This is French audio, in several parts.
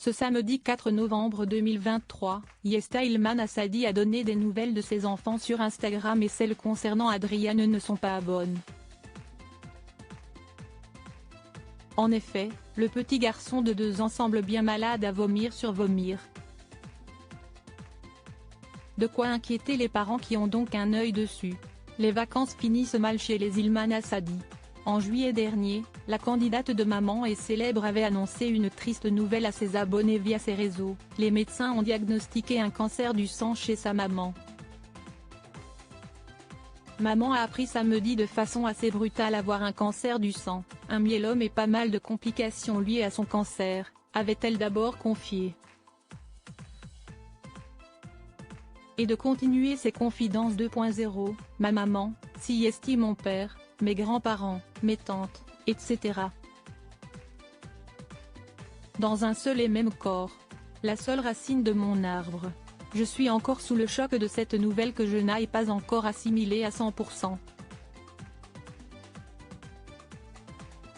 Ce samedi 4 novembre 2023, Yesta Ilman Assadi a donné des nouvelles de ses enfants sur Instagram et celles concernant Adriane ne sont pas bonnes. En effet, le petit garçon de 2 ans semble bien malade à vomir sur vomir. De quoi inquiéter les parents qui ont donc un œil dessus. Les vacances finissent mal chez les Ilman Assadi. En juillet dernier, la candidate de Maman est célèbre avait annoncé une triste nouvelle à ses abonnés via ses réseaux. Les médecins ont diagnostiqué un cancer du sang chez sa maman. Maman a appris samedi de façon assez brutale avoir un cancer du sang, un myélome et pas mal de complications liées à son cancer, avait-elle d'abord confié. Et de continuer ses confidences 2.0, ma maman, si estime mon père, mes grands-parents, mes tantes, etc. Dans un seul et même corps. La seule racine de mon arbre. Je suis encore sous le choc de cette nouvelle que je n'aille pas encore assimilée à 100%.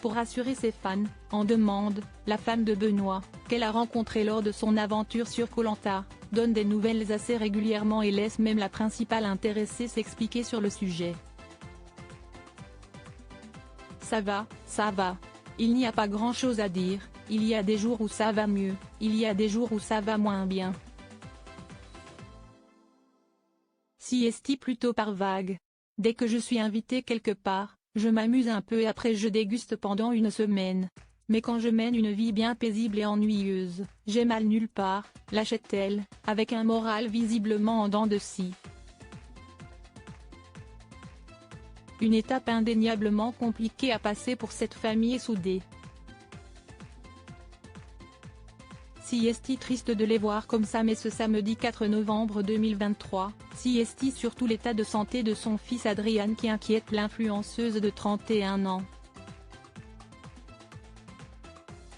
Pour rassurer ses fans, en demande, la femme de Benoît, qu'elle a rencontrée lors de son aventure sur Koh-Lanta, donne des nouvelles assez régulièrement et laisse même la principale intéressée s'expliquer sur le sujet. Ça va. Il n'y a pas grand-chose à dire, il y a des jours où ça va mieux, il y a des jours où ça va moins bien. Si esti plutôt par vague. Dès que je suis invitée quelque part, je m'amuse un peu et après je déguste pendant une semaine. Mais quand je mène une vie bien paisible et ennuyeuse, j'ai mal nulle part, lâchait-elle, avec un moral visiblement en dents de scie. Une étape indéniablement compliquée à passer pour cette famille soudée. Si esti triste de les voir comme ça mais ce samedi 4 novembre 2023, si esti surtout l'état de santé de son fils Adriane qui inquiète l'influenceuse de 31 ans.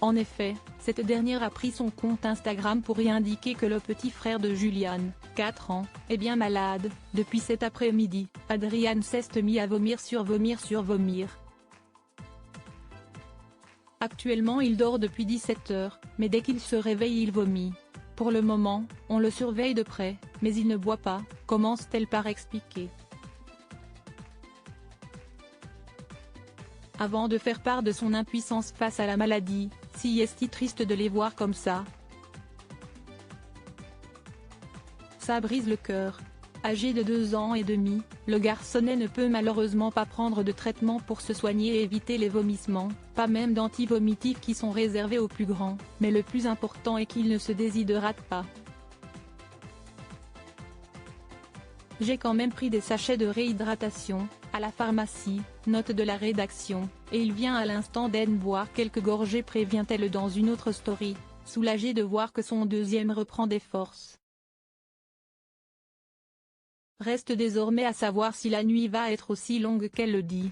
En effet, cette dernière a pris son compte Instagram pour y indiquer que le petit frère de Juliane, 4 ans, est bien malade. Depuis cet après-midi, Adriane s'est mis à vomir sur vomir. Actuellement il dort depuis 17 heures, mais dès qu'il se réveille il vomit. Pour le moment, on le surveille de près, mais il ne boit pas, commence-t-elle par expliquer. Avant de faire part de son impuissance face à la maladie, si est-il triste de les voir comme ça. Ça brise le cœur. Âgé de 2 ans et demi, le garçonnet ne peut malheureusement pas prendre de traitement pour se soigner et éviter les vomissements, pas même d'antivomitifs qui sont réservés aux plus grands, mais le plus important est qu'il ne se déshydrate pas. J'ai quand même pris des sachets de réhydratation, à la pharmacie, note de la rédaction, et il vient à l'instant d'en boire quelques gorgées prévient-elle dans une autre story, soulagée de voir que son deuxième reprend des forces. Reste désormais à savoir si la nuit va être aussi longue qu'elle le dit.